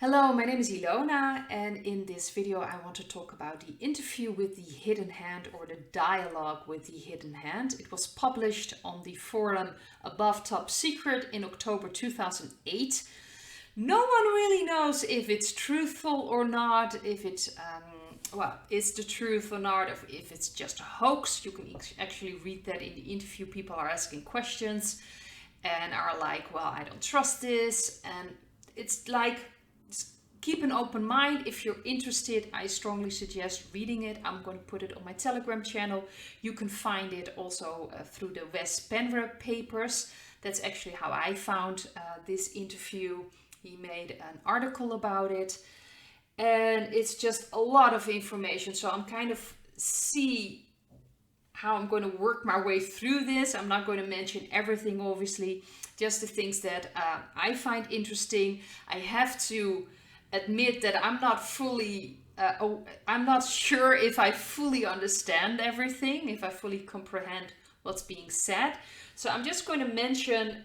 Hello, my name is Ilona, and in this video I want to talk about the interview with the hidden hand, or the dialogue with the hidden hand. It was published on the forum Above Top Secret in October 2008. No one really knows if it's truthful or not, if it's is the truth or not, if it's just a hoax. You can actually read that in the interview. People are asking questions and are like, well, I don't trust this. And it's like, keep an open mind. If you're interested, I strongly suggest reading it. I'm going to put it on my Telegram channel. You can find it also through the Wes Penrep papers. That's actually how I found this interview. He made an article about it. And it's just a lot of information. So I'm kind of see how I'm going to work my way through this. I'm not going to mention everything, obviously, just the things that I find interesting. I have to admit that I'm not sure if I fully understand everything, if I fully comprehend what's being said. So I'm just going to mention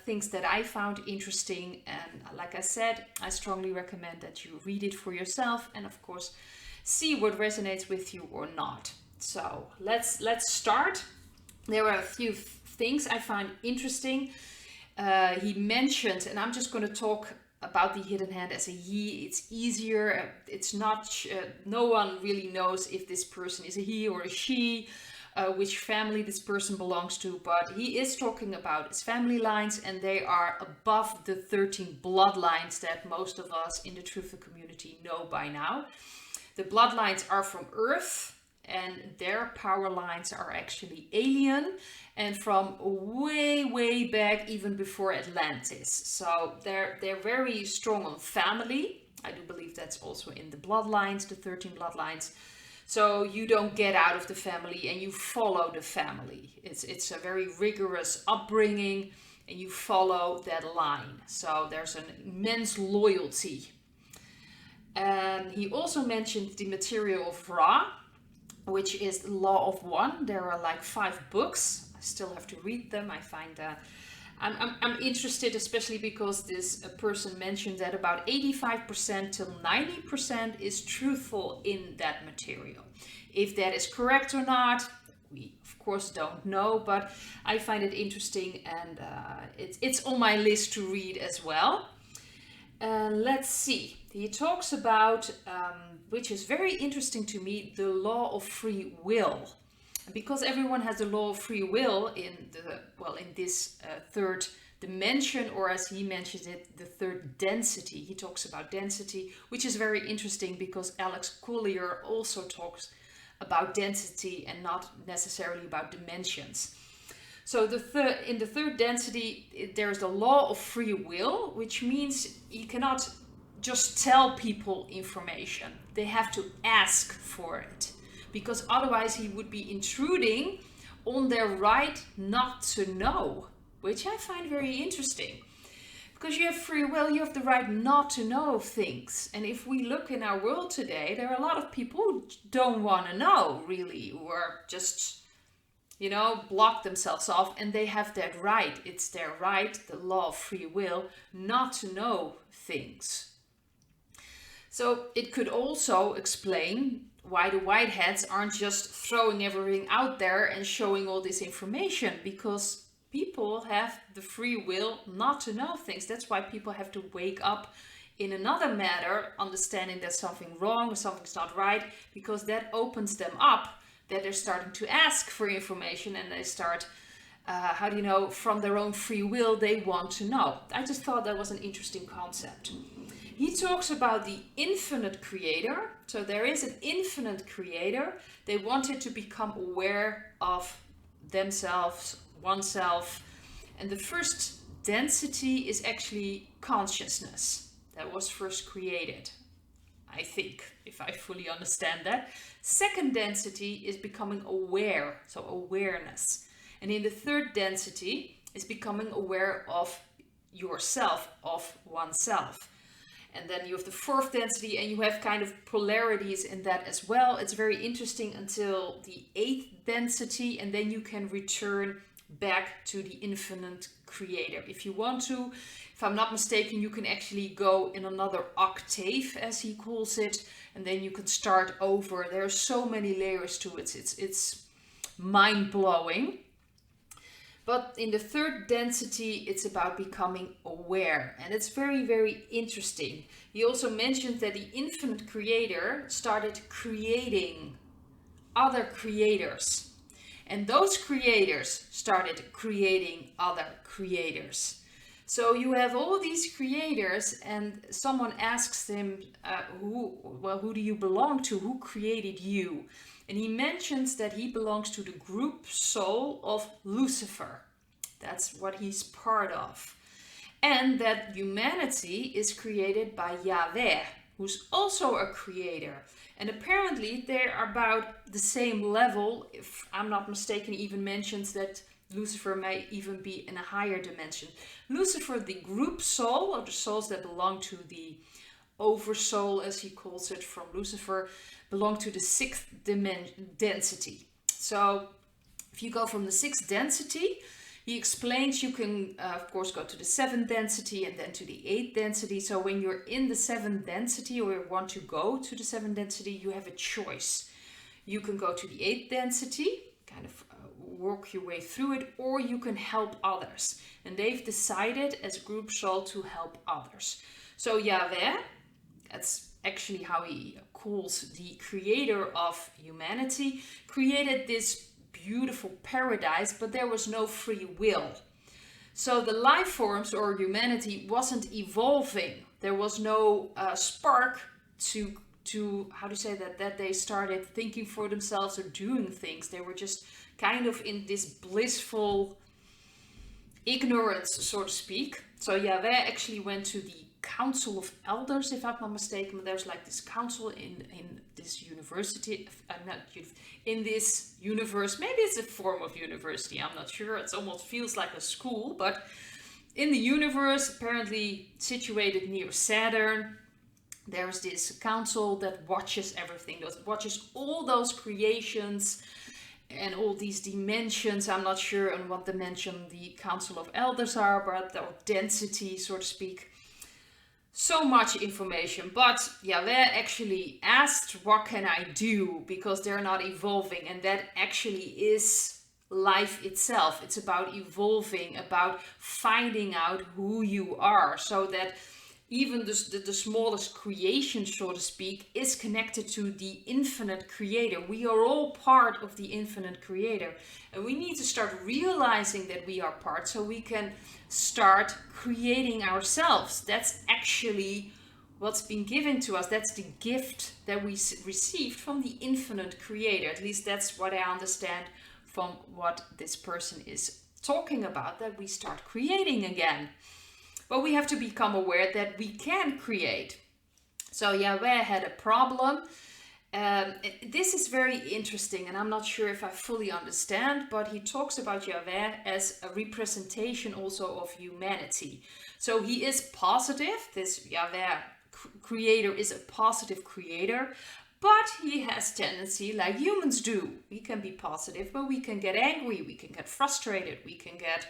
things that I found interesting, and like I said, I strongly recommend that you read it for yourself and of course see what resonates with you or not. So let's start. There were a few things I found interesting. He mentioned, and I'm just going to talk about the hidden hand as a he. It's easier. It's not, no one really knows if this person is a he or a she, which family this person belongs to, but he is talking about his family lines, and they are above the 13 bloodlines that most of us in the Truther community know by now. The bloodlines are from Earth, and their power lines are actually alien and from way back, even before Atlantis. So they're very strong on family. I do believe that's also in the bloodlines, the 13 bloodlines. So you don't get out of the family and you follow the family. It's a very rigorous upbringing and you follow that line. So there's an immense loyalty. And he also mentioned the material of Ra, which is the Law of One. There are like 5 books. I still have to read them. I find I'm interested, especially because this person mentioned that about 85% till 90% is truthful in that material. If that is correct or not, we of course don't know, but I find it interesting, and it's on my list to read as well. Let's see. He talks about, which is very interesting to me, the law of free will. Because everyone has the law of free will in this third dimension, or as he mentions it, the third density. He talks about density, which is very interesting because Alex Collier also talks about density and not necessarily about dimensions. So in the third density, there's the law of free will, which means you cannot just tell people information. They have to ask for it, because otherwise he would be intruding on their right not to know, which I find very interesting. Because you have free will, you have the right not to know things. And if we look in our world today, there are a lot of people who don't want to know, really, or just, block themselves off, and they have that right. It's their right, the law of free will, not to know things. So it could also explain why the whiteheads aren't just throwing everything out there and showing all this information, because people have the free will not to know things. That's why people have to wake up in another matter, understanding that something's wrong or something's not right, because that opens them up, that they're starting to ask for information, and they start, from their own free will, they want to know. I just thought that was an interesting concept. He talks about the infinite creator. So there is an infinite creator. They wanted to become aware of themselves, oneself. And the first density is actually consciousness. That was first created, I think, if I fully understand that. Second density is becoming aware, so awareness. And in the third density is becoming aware of yourself, of oneself. And then you have the fourth density, and you have kind of polarities in that as well. It's very interesting until the 8th density, and then you can return back to the infinite creator. If you want to, if I'm not mistaken, you can actually go in another octave, as he calls it, and then you can start over. There are so many layers to it. It's mind-blowing. But in the third density, it's about becoming aware. And it's very, very interesting. He also mentioned that the infinite creator started creating other creators. And those creators started creating other creators. So you have all these creators, and someone asks them, who do you belong to? Who created you? And he mentions that he belongs to the group soul of Lucifer. That's what he's part of. And that humanity is created by Yahweh, who's also a creator. And apparently they're about the same level. If I'm not mistaken, he even mentions that Lucifer may even be in a higher dimension. Lucifer, the group soul, or the souls that belong to the oversoul, as he calls it, from Lucifer, belong to the sixth density. So if you go from the sixth density, he explains you can, of course, go to the seventh density and then to the eighth density. So when you're in the seventh density or want to go to the seventh density, you have a choice. You can go to the eighth density, kind of work your way through it, or you can help others. And they've decided as a group soul to help others. So Yahweh, that's actually how he calls the creator of humanity, created this beautiful paradise, but there was no free will. So the life forms or humanity wasn't evolving. There was no spark to how to say that they started thinking for themselves or doing things. They were just kind of in this blissful ignorance, so to speak. So Yahweh actually went to the Council of Elders, if I'm not mistaken. There's like this council in this university, in this universe. Maybe it's a form of university, I'm not sure. It almost feels like a school, but in the universe, apparently situated near Saturn, there's this council that watches everything, that watches all those creations and all these dimensions. I'm not sure on what dimension the Council of Elders are, but or density, so to speak. So much information, but Yahweh actually asked, what can I do? Because they're not evolving, and that actually is life itself. It's about evolving, about finding out who you are, so that even the smallest creation, so to speak, is connected to the infinite creator. We are all part of the infinite creator. And we need to start realizing that we are part so we can start creating ourselves. That's actually what's been given to us. That's the gift that we received from the infinite creator. At least that's what I understand from what this person is talking about, that we start creating again. But we have to become aware that we can create. So Yahweh had a problem. This is very interesting, and I'm not sure if I fully understand, but he talks about Yahweh as a representation also of humanity. So he is positive. This Yahweh creator is a positive creator, but he has tendency like humans do. We can be positive, but we can get angry, we can get frustrated, we can get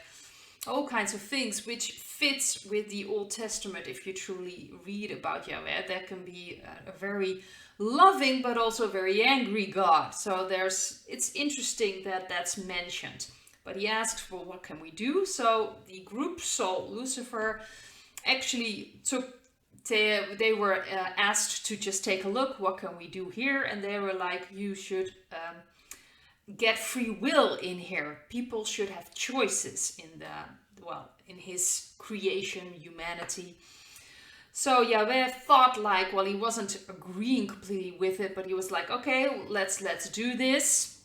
all kinds of things, which fits with the Old Testament. If you truly read about Yahweh, that can be a very loving but also very angry God. So it's interesting that that's mentioned. But he asks, well, what can we do? So the group soul, Lucifer, actually they were asked to just take a look, what can we do here? And they were like, you should get free will in here. People should have choices in his creation, humanity. So Yahweh thought like, well, he wasn't agreeing completely with it, but he was like, okay, let's do this.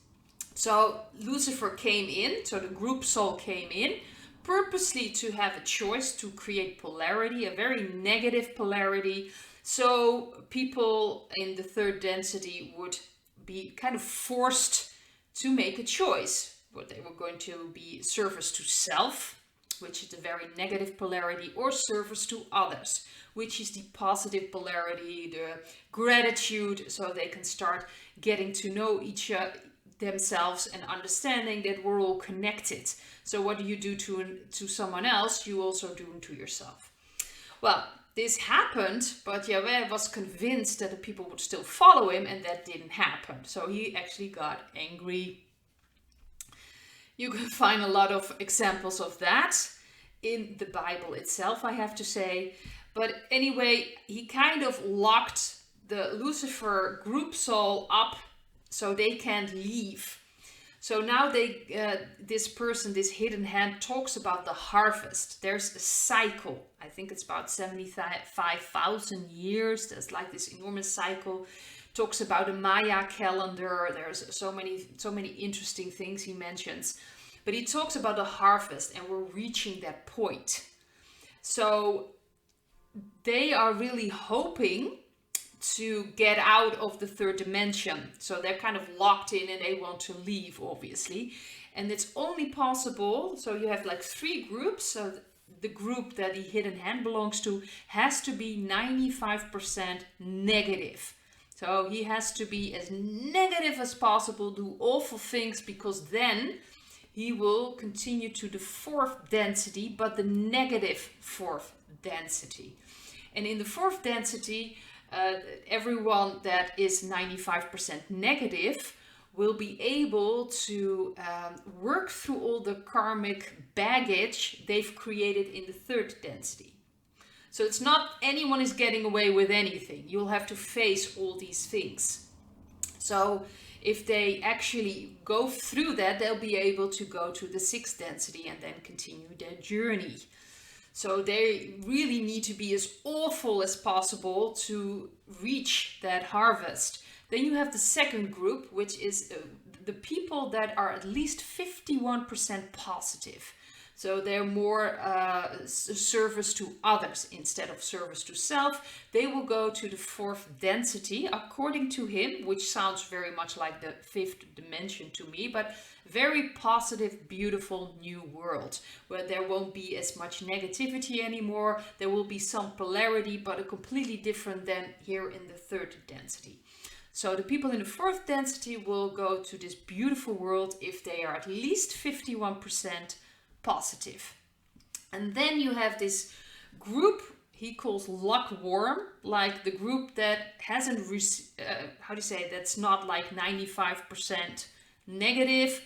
So Lucifer came in, so the group soul came in, purposely to have a choice to create polarity, a very negative polarity. So people in the third density would be kind of forced to make a choice. But they were going to be service to self, which is the very negative polarity, or service to others, which is the positive polarity, the gratitude, so they can start getting to know each other, themselves and understanding that we're all connected. So what you do to someone else, you also do to yourself. Well, this happened, but Yahweh was convinced that the people would still follow him, and that didn't happen. So he actually got angry. You can find a lot of examples of that in the Bible itself, I have to say. But anyway, he kind of locked the Lucifer group soul up so they can't leave. So now this person, this hidden hand, talks about the harvest. There's a cycle. I think it's about 75,000 years. There's like this enormous cycle. Talks about a Maya calendar. There's so many interesting things he mentions. But he talks about the harvest, and we're reaching that point. So they are really hoping to get out of the third dimension. So they're kind of locked in and they want to leave, obviously. And it's only possible, so you have like 3 groups. So the group that the hidden hand belongs to has to be 95% negative. So he has to be as negative as possible, do awful things, because then he will continue to the 4th density, but the negative 4th density. And in the 4th density, everyone that is 95% negative will be able to work through all the karmic baggage they've created in the 3rd density. So it's not anyone is getting away with anything. You'll have to face all these things. So if they actually go through that, they'll be able to go to the 6th density and then continue their journey. So they really need to be as awful as possible to reach that harvest. Then you have the second group, which is the people that are at least 51% positive. So they're more service to others instead of service to self. They will go to the 4th density, according to him, which sounds very much like the 5th dimension to me, but very positive, beautiful new world where there won't be as much negativity anymore. There will be some polarity, but a completely different than here in the 3rd density. So the people in the 4th density will go to this beautiful world if they are at least 51% positive. And then you have this group he calls lukewarm, like the group that hasn't, that's not like 95% negative.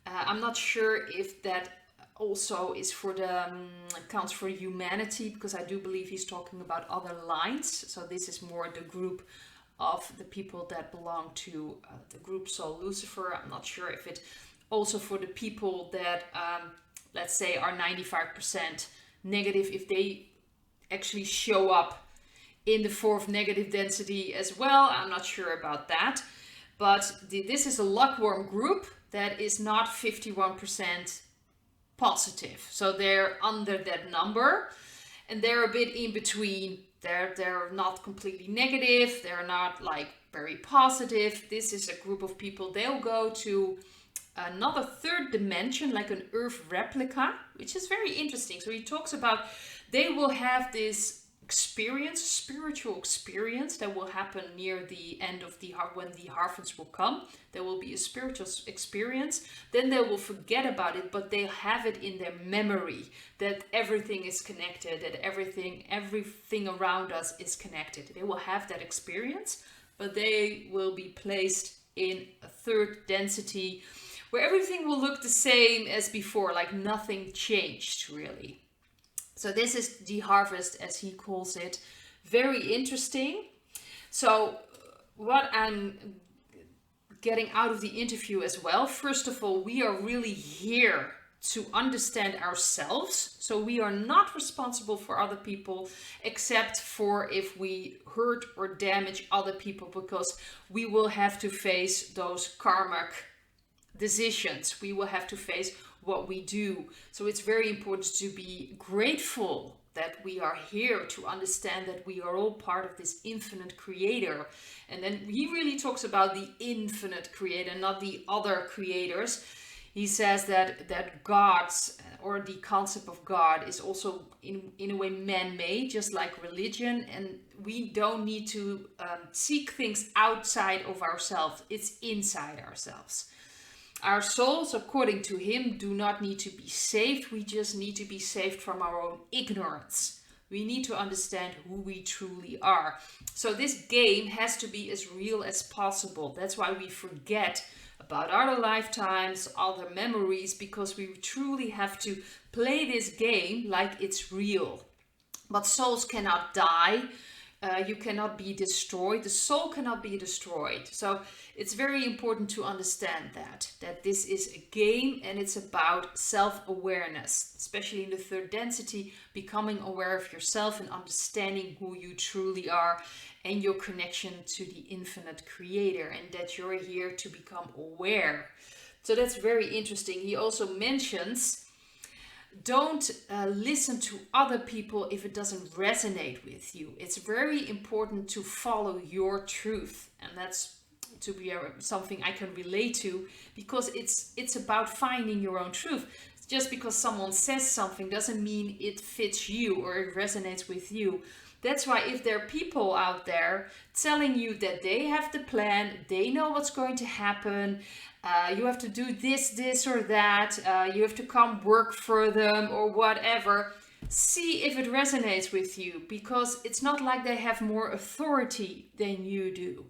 I'm not sure if that also is for the counts for humanity, because I do believe he's talking about other lines. So this is more the group of the people that belong to the group soul Lucifer. I'm not sure if it also for the people that let's say are 95% negative, if they actually show up in the 4th negative density as well. I'm not sure about that. But this is a lukewarm group that is not 51% positive. So they're under that number, and they're a bit in between. They're not completely negative. They're not like very positive. This is a group of people. They'll go to another 3rd dimension, like an Earth replica, which is very interesting. So he talks about they will have this experience, spiritual experience that will happen near the end of when the harvest will come. There will be a spiritual experience. Then they will forget about it, but they'll have it in their memory that everything is connected, that everything around us is connected. They will have that experience, but they will be placed in a 3rd density where everything will look the same as before, like nothing changed really. So this is the harvest, as he calls it. Very interesting. So what I'm getting out of the interview as well, first of all, we are really here to understand ourselves. So we are not responsible for other people, except for if we hurt or damage other people, because we will have to face those karmic decisions. We will have to face what we do. So it's very important to be grateful that we are here, to understand that we are all part of this infinite creator. And then he really talks about the infinite creator, not the other creators. He says that God's, or the concept of God, is also in a way man-made, just like religion. And we don't need to seek things outside of ourselves. It's inside ourselves. Our souls, according to him, do not need to be saved. We just need to be saved from our own ignorance. We need to understand who we truly are. So this game has to be as real as possible. That's why we forget about other lifetimes, other memories, because we truly have to play this game like it's real. But souls cannot die. You cannot be destroyed. The soul cannot be destroyed. So it's very important to understand that this is a game and it's about self-awareness, especially in the third density, becoming aware of yourself and understanding who you truly are and your connection to the infinite creator, and that you're here to become aware. So that's very interesting. He also mentions, don't listen to other people if it doesn't resonate with you. It's very important to follow your truth, and that's to be something I can relate to, because it's about finding your own truth. Just because someone says something doesn't mean it fits you or it resonates with you. That's why if there are people out there telling you that they have the plan, they know what's going to happen, you have to do this or that, you have to come work for them or whatever, see if it resonates with you, because it's not like they have more authority than you do.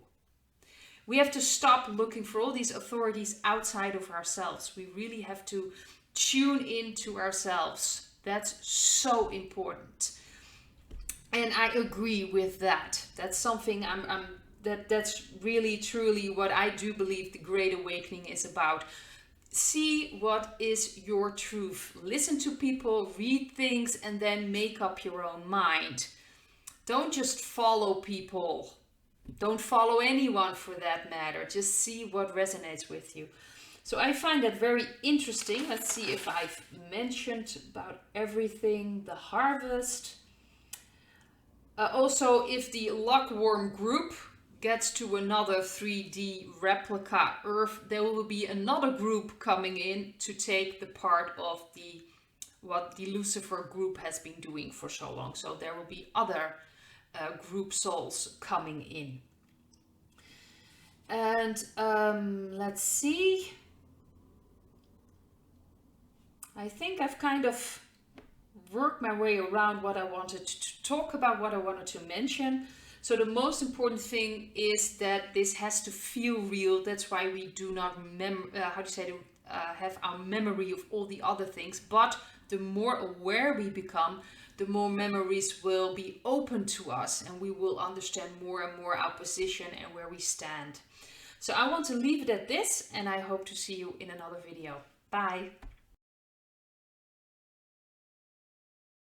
We have to stop looking for all these authorities outside of ourselves. We really have to tune into ourselves. That's so important. And I agree with that. That's something that's really truly what I do believe the Great Awakening is about. See what is your truth. Listen to people, read things, and then make up your own mind. Don't just follow people. Don't follow anyone for that matter. Just see what resonates with you. So I find that very interesting. Let's see if I've mentioned about everything. The harvest. Also, if the Lockworm group gets to another 3D replica Earth, there will be another group coming in to take the part of what the Lucifer group has been doing for so long. So there will be other group souls coming in. And let's see. I think I've kind of worked my way around what I wanted to talk about, what I wanted to mention. So the most important thing is that this has to feel real. That's why we do not have our memory of all the other things. But the more aware we become, the more memories will be open to us, and we will understand more and more our position and where we stand. So I want to leave it at this, and I hope to see you in another video. Bye.